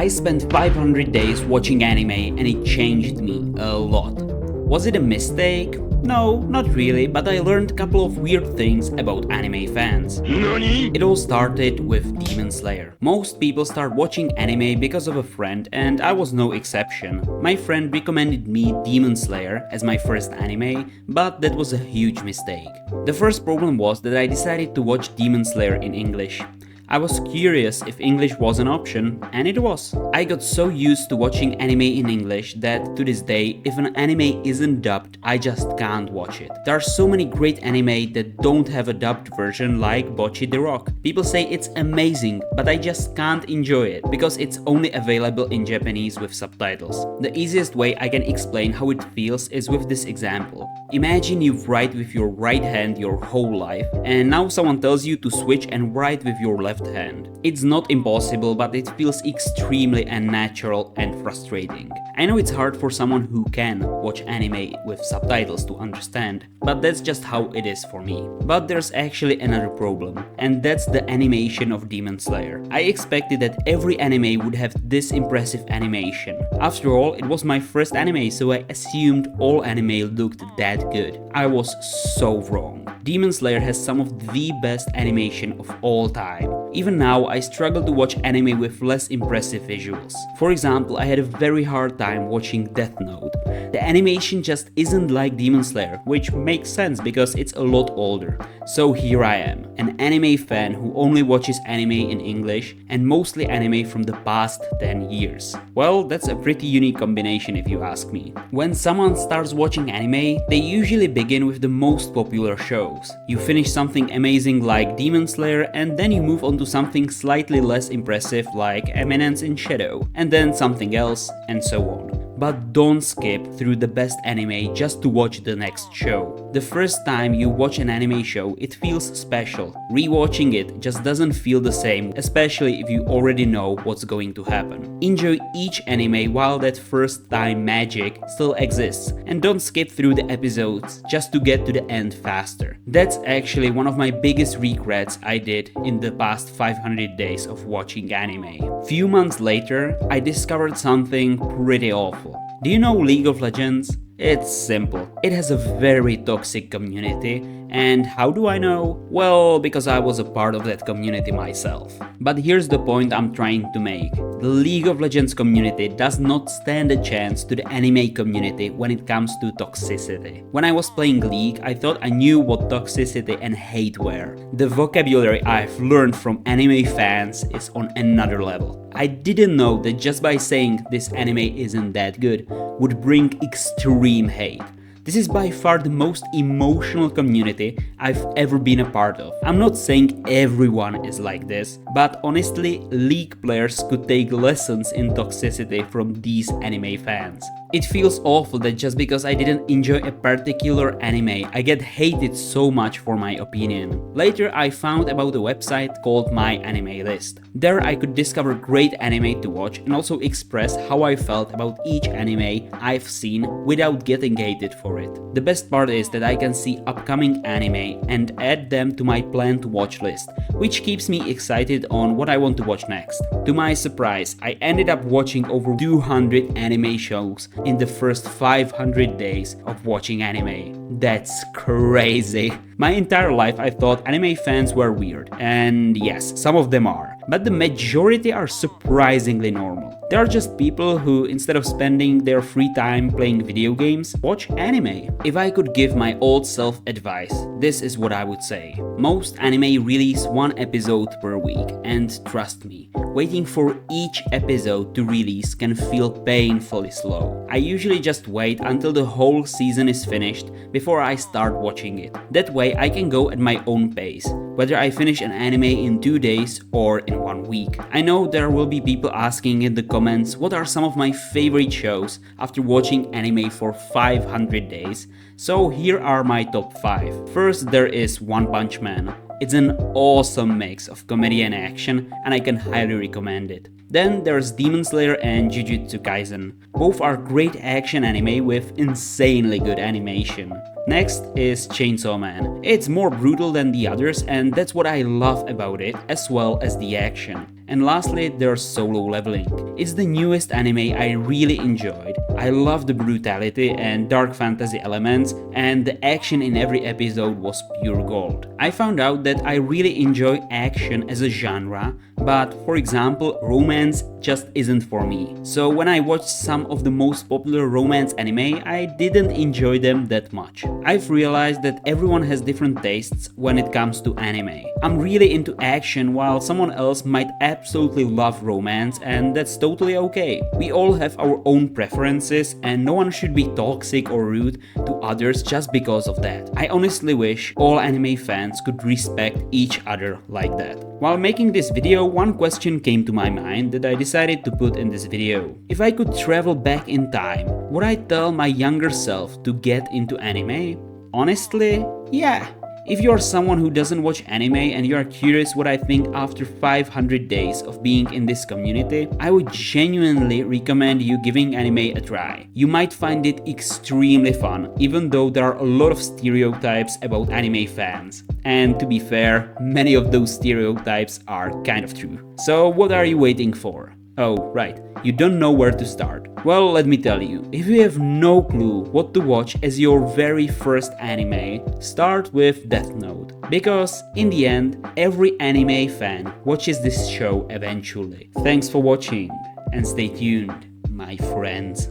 I spent 500 days watching anime and it changed me a lot. Was it a mistake? No, not really, but I learned a couple of weird things about anime fans. NANI?! It all started with Demon Slayer. Most people start watching anime because of a friend, and I was no exception. My friend recommended me Demon Slayer as my first anime, but that was a huge mistake. The first problem was that I decided to watch Demon Slayer in English. I was curious if English was an option, and it was. I got so used to watching anime in English that to this day, if an anime isn't dubbed, I just can't watch it. There are so many great anime that don't have a dubbed version like Bocchi the Rock. People say it's amazing, but I just can't enjoy it because it's only available in Japanese with subtitles. The easiest way I can explain how it feels is with this example. Imagine you write with your right hand your whole life, and now someone tells you to switch and write with your left hand. It's not impossible, but it feels extremely unnatural and frustrating. I know it's hard for someone who can watch anime with subtitles to understand, but that's just how it is for me. But there's actually another problem, and that's the animation of Demon Slayer. I expected that every anime would have this impressive animation. After all, it was my first anime, so I assumed all anime looked that good. I was so wrong. Demon Slayer has some of the best animation of all time. Even now, I struggle to watch anime with less impressive visuals. For example, I had a very hard time watching Death Note. The animation just isn't like Demon Slayer, which makes sense because it's a lot older. So here I am, an anime fan who only watches anime in English and mostly anime from the past 10 years. Well, that's a pretty unique combination if you ask me. When someone starts watching anime, they usually begin with the most popular shows. You finish something amazing like Demon Slayer and then you move on to something slightly less impressive like Eminence in Shadow, and then something else, and so on. But don't skip through the best anime just to watch the next show. The first time you watch an anime show, it feels special. Rewatching it just doesn't feel the same, especially if you already know what's going to happen. Enjoy each anime while that first time magic still exists, and don't skip through the episodes just to get to the end faster. That's actually one of my biggest regrets I did in the past 500 days of watching anime. Few months later, I discovered something pretty awful. Do you know League of Legends? It's simple. It has a very toxic community. And how do I know? Well, because I was a part of that community myself. But here's the point I'm trying to make. The League of Legends community does not stand a chance to the anime community when it comes to toxicity. When I was playing League, I thought I knew what toxicity and hate were. The vocabulary I've learned from anime fans is on another level. I didn't know that just by saying this anime isn't that good would bring extreme hate. This is by far the most emotional community I've ever been a part of. I'm not saying everyone is like this, but honestly, League players could take lessons in toxicity from these anime fans. It feels awful that just because I didn't enjoy a particular anime, I get hated so much for my opinion. Later, I found about a website called My Anime List. There I could discover great anime to watch and also express how I felt about each anime I've seen without getting hated for it. The best part is that I can see upcoming anime and add them to my plan to watch list, which keeps me excited on what I want to watch next. To my surprise, I ended up watching over 200 anime shows in the first 500 days of watching anime. That's crazy. My entire life I thought anime fans were weird, and yes, some of them are, but the majority are surprisingly normal. They are just people who, instead of spending their free time playing video games, watch anime. If I could give my old self advice, this is what I would say. Most anime release one episode per week, and trust me, waiting for each episode to release can feel painfully slow. I usually just wait until the whole season is finished before I start watching it. That way I can go at my own pace, whether I finish an anime in 2 days or in 1 week. I know there will be people asking in the comments what are some of my favorite shows after watching anime for 500 days, so here are my top 5. First, there is One Punch Man. It's an awesome mix of comedy and action, and I can highly recommend it. Then there's Demon Slayer and Jujutsu Kaisen. Both are great action anime with insanely good animation. Next is Chainsaw Man. It's more brutal than the others, and that's what I love about it, as well as the action. And lastly, there's Solo Leveling. It's the newest anime I really enjoyed. I love the brutality and dark fantasy elements, and the action in every episode was pure gold. I found out that I really enjoy action as a genre, but for example, romance just isn't for me. So when I watched some of the most popular romance anime, I didn't enjoy them that much. I've realized that everyone has different tastes when it comes to anime. I'm really into action while someone else might absolutely love romance, and that's totally okay. We all have our own preferences and no one should be toxic or rude to others just because of that. I honestly wish all anime fans could respect each other like that. While making this video, one question came to my mind that I decided to put in this video. If I could travel back in time, would I tell my younger self to get into anime? Honestly, yeah. If you are someone who doesn't watch anime and you are curious what I think after 500 days of being in this community, I would genuinely recommend you giving anime a try. You might find it extremely fun, even though there are a lot of stereotypes about anime fans. And to be fair, many of those stereotypes are kind of true. So what are you waiting for? Oh, right, you don't know where to start. Well, let me tell you, if you have no clue what to watch as your very first anime, start with Death Note. Because in the end, every anime fan watches this show eventually. Thanks for watching, and stay tuned, my friends.